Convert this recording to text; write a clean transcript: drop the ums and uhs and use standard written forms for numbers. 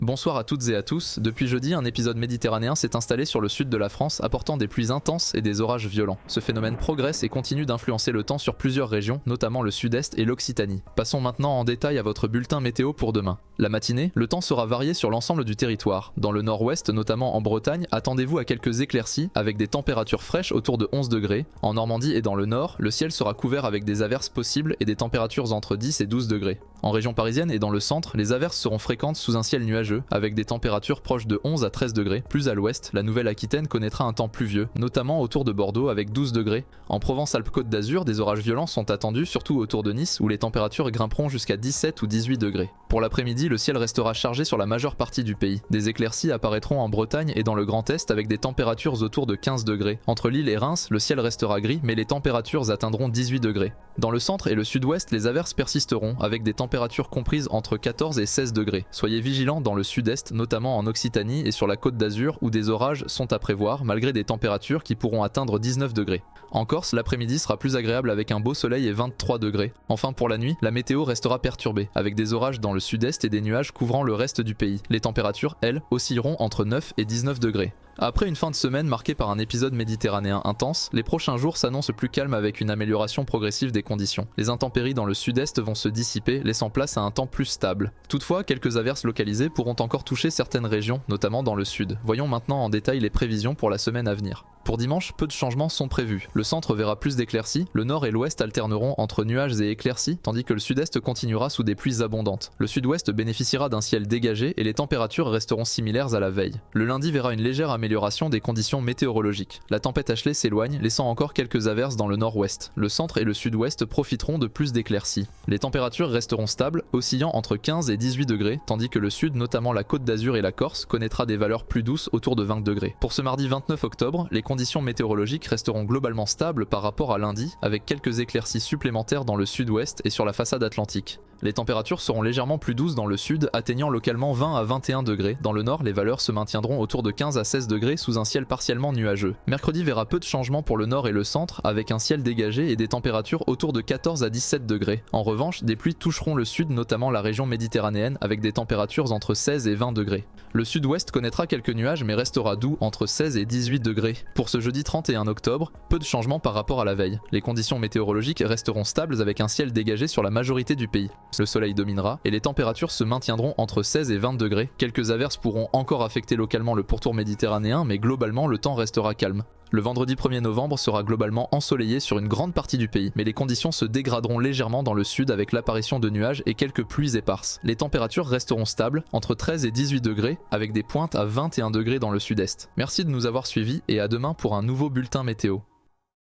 Bonsoir à toutes et à tous. Depuis jeudi, un épisode méditerranéen s'est installé sur le sud de la France, apportant des pluies intenses et des orages violents. Ce phénomène progresse et continue d'influencer le temps sur plusieurs régions, notamment le sud-est et l'Occitanie. Passons maintenant en détail à votre bulletin météo pour demain. La matinée, le temps sera varié sur l'ensemble du territoire. Dans le nord-ouest, notamment en Bretagne, attendez-vous à quelques éclaircies, avec des températures fraîches autour de 11 degrés. En Normandie et dans le nord, le ciel sera couvert avec des averses possibles et des températures entre 10 et 12 degrés. En région parisienne et dans le centre, les averses seront fréquentes sous un ciel nuageux, avec des températures proches de 11 à 13 degrés. Plus à l'ouest, la Nouvelle-Aquitaine connaîtra un temps pluvieux, notamment autour de Bordeaux avec 12 degrés. En Provence-Alpes-Côte d'Azur, des orages violents sont attendus, surtout autour de Nice, où les températures grimperont jusqu'à 17 ou 18 degrés. Pour l'après-midi, le ciel restera chargé sur la majeure partie du pays. Des éclaircies apparaîtront en Bretagne et dans le Grand Est avec des températures autour de 15 degrés. Entre Lille et Reims, le ciel restera gris, mais les températures atteindront 18 degrés. Dans le centre et le sud-ouest, les averses persisteront, avec des températures comprises entre 14 et 16 degrés. Soyez vigilants dans le sud-est, notamment en Occitanie et sur la Côte d'Azur, où des orages sont à prévoir, malgré des températures qui pourront atteindre 19 degrés. En Corse, l'après-midi sera plus agréable avec un beau soleil et 23 degrés. Enfin pour la nuit, la météo restera perturbée, avec des orages dans le sud-est et des nuages couvrant le reste du pays. Les températures, elles, oscilleront entre 9 et 19 degrés. Après une fin de semaine marquée par un épisode méditerranéen intense, les prochains jours s'annoncent plus calmes avec une amélioration progressive des conditions. Les intempéries dans le sud-est vont se dissiper, laissant place à un temps plus stable. Toutefois, quelques averses localisées pourront encore toucher certaines régions, notamment dans le sud. Voyons maintenant en détail les prévisions pour la semaine à venir. Pour dimanche, peu de changements sont prévus. Le centre verra plus d'éclaircies, le nord et l'ouest alterneront entre nuages et éclaircies, tandis que le sud-est continuera sous des pluies abondantes. Le sud-ouest bénéficiera d'un ciel dégagé et les températures resteront similaires à la veille. Le lundi verra une légère amélioration des conditions météorologiques. La tempête Ashley s'éloigne, laissant encore quelques averses dans le nord-ouest. Le centre et le sud-ouest profiteront de plus d'éclaircies. Les températures resteront stables, oscillant entre 15 et 18 degrés, tandis que le sud, notamment la Côte d'Azur et la Corse, connaîtra des valeurs plus douces autour de 20 degrés. Pour ce mardi 29 octobre, les conditions météorologiques resteront globalement stables par rapport à lundi, avec quelques éclaircies supplémentaires dans le sud-ouest et sur la façade atlantique. Les températures seront légèrement plus douces dans le sud, atteignant localement 20 à 21 degrés. Dans le nord, les valeurs se maintiendront autour de 15 à 16 degrés sous un ciel partiellement nuageux. Mercredi verra peu de changements pour le nord et le centre, avec un ciel dégagé et des températures autour de 14 à 17 degrés. En revanche, des pluies toucheront le sud, notamment la région méditerranéenne, avec des températures entre 16 et 20 degrés. Le sud-ouest connaîtra quelques nuages mais restera doux entre 16 et 18 degrés. Pour ce jeudi 31 octobre, peu de changements par rapport à la veille. Les conditions météorologiques resteront stables avec un ciel dégagé sur la majorité du pays. Le soleil dominera et les températures se maintiendront entre 16 et 20 degrés. Quelques averses pourront encore affecter localement le pourtour méditerranéen, mais globalement le temps restera calme. Le vendredi 1er novembre sera globalement ensoleillé sur une grande partie du pays, mais les conditions se dégraderont légèrement dans le sud avec l'apparition de nuages et quelques pluies éparses. Les températures resteront stables, entre 13 et 18 degrés, avec des pointes à 21 degrés dans le sud-est. Merci de nous avoir suivis et à demain pour un nouveau bulletin météo.